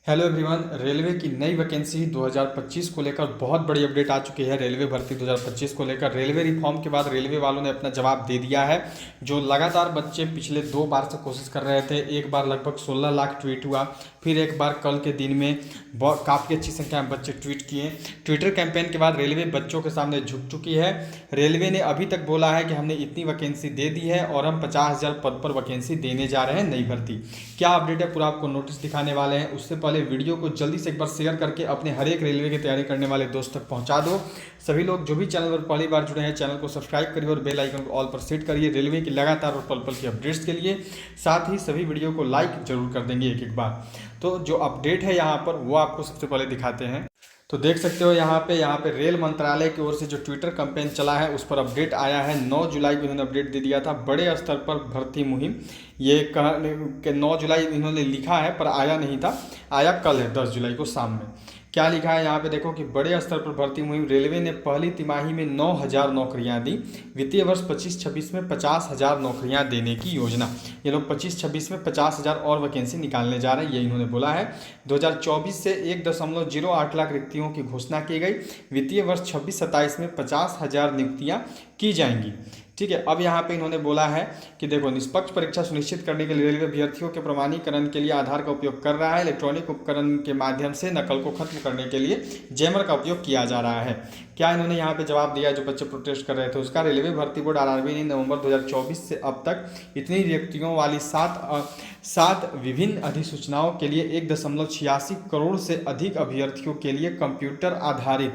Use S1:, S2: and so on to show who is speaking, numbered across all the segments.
S1: Hello everyone. Railway की नई vacancy 2025 को लेकर बहुत बड़ी अपडेट आ चुकी है। रेलवे भर्ती 2025 को लेकर रेलवे रिफॉर्म के बाद रेलवे वालों ने अपना जवाब दे दिया है। जो लगातार बच्चे पिछले 2 बार से कोशिश कर रहे थे, एक बार लगभग 16 लाख ट्वीट हुआ, फिर एक बार कल के दिन में काफ़ी अच्छी संख्या में बच्चे ट्वीट किए। ट्विटर कैंपेन के बाद रेलवे बच्चों के सामने झुक चुकी है। रेलवे ने अभी तक बोला है कि हमने इतनी वैकेंसी दे दी है और हम 50,000 पद पर वैकेंसी देने जा रहे हैं नई भर्ती। क्या अपडेट है पूरा आपको नोटिस दिखाने वाले हैं। उससे पहले वीडियो को जल्दी से एक बार शेयर करके अपने हर एक रेलवे की तैयारी करने वाले दोस्त तक पहुंचा दो। सभी लोग जो भी चैनल पर पहली बार जुड़े हैं, चैनल को सब्सक्राइब करिए और बेल आइकन को ऑल पर सेट करिए रेलवे की लगातार और पल पल की अपडेट्स के लिए। साथ ही सभी वीडियो को लाइक जरूर कर देंगे एक एक बार। तो जो अपडेट है यहाँ पर वो आपको सबसे पहले दिखाते हैं। तो देख सकते हो यहाँ पे रेल मंत्रालय की ओर से जो ट्विटर कैंपेन चला है उस पर अपडेट आया है। 9 जुलाई को इन्होंने अपडेट दे दिया था। बड़े स्तर पर भर्ती मुहिम, ये 9 जुलाई इन्होंने लिखा है पर आया नहीं था, आया कल है 10 जुलाई को शाम में। क्या लिखा है यहाँ पे देखो कि बड़े स्तर पर भर्ती मुहिम, रेलवे ने पहली तिमाही में 9,000 नौकरियां दी। वित्तीय वर्ष 25-26 में 50,000 नौकरियां देने की योजना। ये लोग 25-26 में 50,000 और वैकेंसी निकालने जा रहे हैं, ये इन्होंने बोला है। 2024 से 1.08 लाख रिक्तियों की घोषणा की गई। वित्तीय वर्ष 26-27 में 50,000 नियुक्तियाँ की जाएंगी। ठीक है। अब यहाँ पे इन्होंने बोला है कि देखो, निष्पक्ष परीक्षा सुनिश्चित करने के लिए रेलवे अभ्यर्थियों के प्रमाणीकरण के लिए आधार का उपयोग कर रहा है। इलेक्ट्रॉनिक उपकरण के माध्यम से नकल को खत्म करने के लिए जैमर का उपयोग किया जा रहा है। क्या इन्होंने यहाँ पे जवाब दिया जो बच्चे प्रोटेस्ट कर रहे थे उसका। रेलवे भर्ती बोर्ड आरआरबी ने नवंबर 2024 से अब तक इतनी रिक्तियों वाली सात विभिन्न अधिसूचनाओं के लिए 1.86 करोड़ से अधिक अभ्यर्थियों के लिए कंप्यूटर आधारित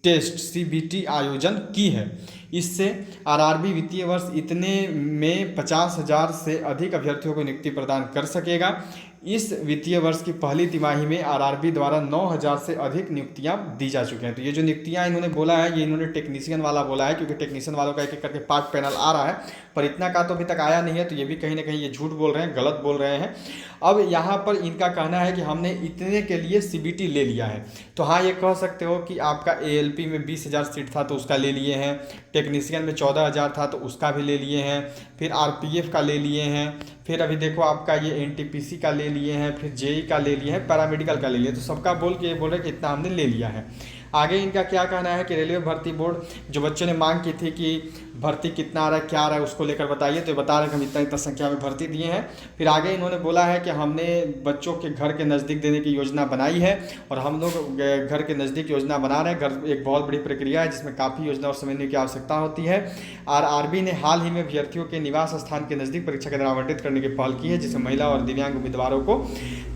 S1: टेस्ट सीबीटी आयोजन की है। इससे आरआरबी वित्तीय वर्ष इतने में 50,000 से अधिक अभ्यर्थियों को नियुक्ति प्रदान कर सकेगा। इस वित्तीय वर्ष की पहली तिमाही में आरआरबी द्वारा 9,000 से अधिक नियुक्तियां दी जा चुकी हैं। तो ये जो नियुक्तियां इन्होंने बोला है, ये इन्होंने टेक्नीशियन वाला बोला है, क्योंकि टेक्नीशियन वालों का एक एक करके पार्ट पैनल आ रहा है, पर इतना का तो अभी तक आया नहीं है। तो ये भी कहीं ना कहीं ये झूठ बोल रहे हैं, गलत बोल रहे हैं। अब यहाँ पर इनका कहना है कि हमने इतने के लिए सीबीटी ले लिया है। तो हाँ, ये कह सकते हो कि आपका एएलपी में 20,000 सीट था तो उसका ले लिए हैं, टेक्नीशियन में 14,000 था तो उसका भी ले लिए हैं, फिर आरपीएफ का ले लिए हैं, फिर अभी देखो आपका ये एनटीपीसी का ले लिए हैं, फिर जेई का ले लिए हैं, पैरामेडिकल का ले लिया। तो सबका बोल के ये बोल रहे हैं कि इतना हमने ले लिया है। आगे इनका क्या कहना है कि रेलवे भर्ती बोर्ड, जो बच्चों ने मांग की थी कि भर्ती कितना आ रहा है, क्या आ रहा है, उसको लेकर बताइए, तो ये बता रहे हैं कि हम इतना इतना संख्या में भर्ती दिए हैं। फिर आगे इन्होंने बोला है कि हमने बच्चों के घर के नज़दीक देने की योजना बनाई है और हम लोग घर के नज़दीक योजना बना रहे हैं। घर एक बहुत बड़ी प्रक्रिया है जिसमें काफ़ी योजना और समझने की आवश्यकता होती है। आरआरबी ने हाल ही में अभ्यर्थियों के निवास स्थान के नज़दीक परीक्षा केंद्र आवंटित करने की पहल की है, जिसमें महिला और दिव्यांग उम्मीदवारों को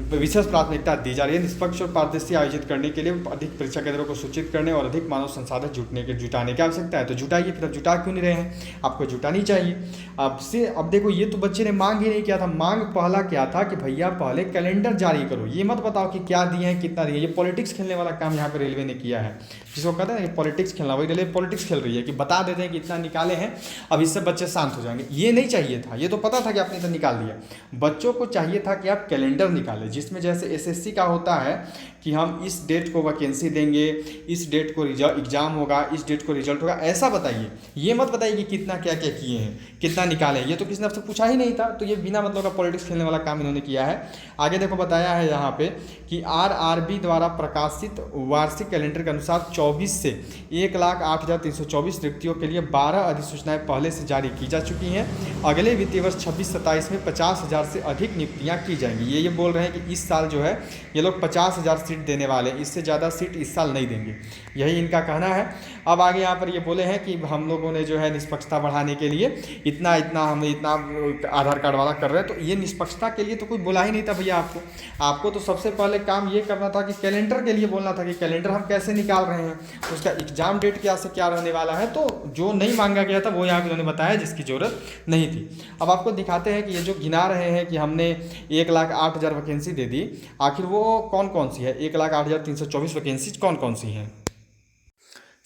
S1: विशेष प्राथमिकता दी जा रही है। निष्पक्ष और पारदर्शी आयोजित करने के लिए अधिक परीक्षा केंद्रों को सूचित करने और अधिक मानव संसाधन जुटाने की आवश्यकता है। तो जुटाइए, फिर अब जुटा क्यों नहीं रहे हैं, आपको जुटानी चाहिए। अब देखो, ये तो बच्चे ने मांग ही नहीं किया था। मांग पहला क्या था कि भैया पहले कैलेंडर जारी करो, ये मत बताओ कि क्या दिए हैं कितना दिए। ये पॉलिटिक्स खेलने वाला काम यहाँ पर रेलवे ने किया है, जिसको कहते हैं ना कि पॉलिटिक्स खेलना, वही रेलवे पॉलिटिक्स खेल रही है कि बता देते हैं कि इतना निकाले हैं, अब इससे बच्चे शांत हो जाएंगे। ये नहीं चाहिए था, ये तो पता था कि आपने इतना निकाल दिया। बच्चों को चाहिए था कि आप कैलेंडर निकालें, जिसमें जैसे एसएससी का होता है कि हम इस डेट को वैकेंसी देंगे, इस डेट को एग्जाम होगा, इस डेट को रिजल्ट होगा, ऐसा बताइए। ये मत बताइए कि कितना क्या क्या किए हैं, कितना निकाले। ये तो किसी ने आपसे पूछा ही नहीं था। तो ये बिना मतलब का पॉलिटिक्स खेलने वाला काम इन्होंने किया है। आगे देखो बताया है यहाँ पे कि आरआरबी द्वारा प्रकाशित वार्षिक कैलेंडर के अनुसार 24 से 1,08,324 रिक्तियों के लिए 12 अधिसूचनाएं पहले से जारी की जा चुकी हैं। अगले वित्तीय वर्ष 26-27 में 50,000 से अधिक नियुक्तियाँ की जाएंगी। ये बोल रहे हैं कि इस साल जो है ये लोग 50,000 सीट देने वाले हैं, इससे ज़्यादा सीट इस साल नहीं देंगे, यही इनका कहना है। अब आगे यहाँ पर ये बोले हैं कि हम लोगों ने जो है निष्पक्षता बढ़ाने के लिए इतना आधार कार्ड वाला कर रहे हैं। तो ये निष्पक्षता के लिए तो कोई बोला ही नहीं था भैया आपको तो सबसे पहले काम ये करना था कि कैलेंडर के लिए बोलना था कि कैलेंडर हम कैसे निकाल रहे हैं, उसका एग्जाम डेट क्या से क्या रहने वाला है। तो जो नहीं मांगा गया था वो यहाँ पे उन्होंने बताया, जिसकी ज़रूरत नहीं थी। अब आपको दिखाते हैं कि ये जो गिना रहे हैं कि हमने 1,08,000 वैकेंसी दे दी, आखिर वो कौन कौन सी है, 1,08,324 वैकेंसी कौन कौन सी हैं।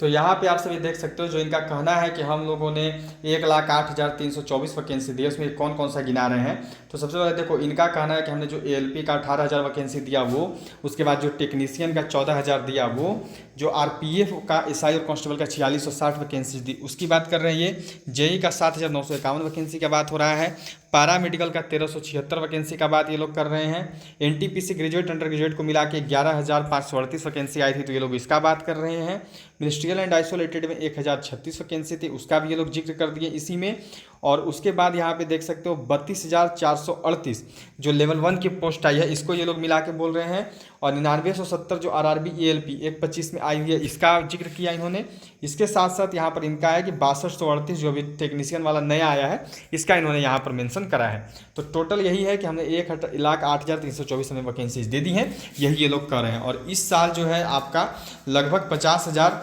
S1: तो यहाँ पे आप सभी देख सकते हो जो इनका कहना है कि हम लोगों ने 1,08,324 वैकेंसी दी है, उसमें कौन कौन सा गिना रहे हैं। तो सबसे पहले देखो, इनका कहना है कि हमने जो एएलपी का 18,000 वैकेंसी दिया वो, उसके बाद जो टेक्नीशियन का 14,000 दिया वो, जो आरपीएफ का एसआई और कांस्टेबल का 4660 वैकेंसी दी उसकी बात कर रहे हैं। ये जेई का 7,951 वैकेंसी का बात हो रहा है। पैरा मेडिकल का 1376 वैकेंसी का बात ये लोग कर रहे हैं। एनटीपीसी ग्रेजुएट अंडर ग्रेजुएट को मिला के 11,538 वैकेंसी आई थी, तो ये लोग इसका बात कर रहे हैं। मिनिस्ट्रियल एंड आइसोलेटेड में 1036 वैकेंसी थी, उसका भी ये लोग जिक्र कर दिए इसी में। और उसके बाद यहाँ पे देख सकते हो 32,438 जो लेवल 1 की पोस्ट आई है, इसको ये लोग मिला के बोल रहे हैं। और 9970 जो आरआरबी एएलपी 125 में आई हुई है, इसका जिक्र किया इन्होंने। इसके साथ साथ यहाँ पर इनका है कि 6238 जो अभी टेक्नीशियन वाला नया आया है, इसका इन्होंने यहाँ पर मेंशन करा है। तो टोटल यही है कि हमने 1,08,324 हमें वैकेंसीज दे दी हैं, यही ये लोग कर रहे हैं। और इस साल जो है आपका लगभग 50,000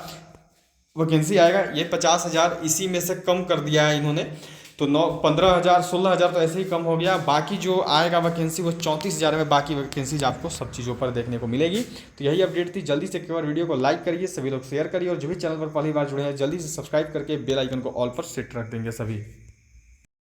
S1: वैकेंसी आएगा। ये 50,000 इसी में से कम कर दिया है इन्होंने, तो 15,000 16,000 तो ऐसे ही कम हो गया। बाकी जो आएगा वैकेंसी वो 34,000 में बाकी वैकेंसीज आपको सब चीज़ों पर देखने को मिलेगी। तो यही अपडेट थी। जल्दी से एक बार वीडियो को लाइक करिए, सभी लोग शेयर करिए, और जो भी चैनल पर पहली बार जुड़े हैं जल्दी से सब्सक्राइब करके बेल आइकन को ऑल पर सेट रख देंगे सभी।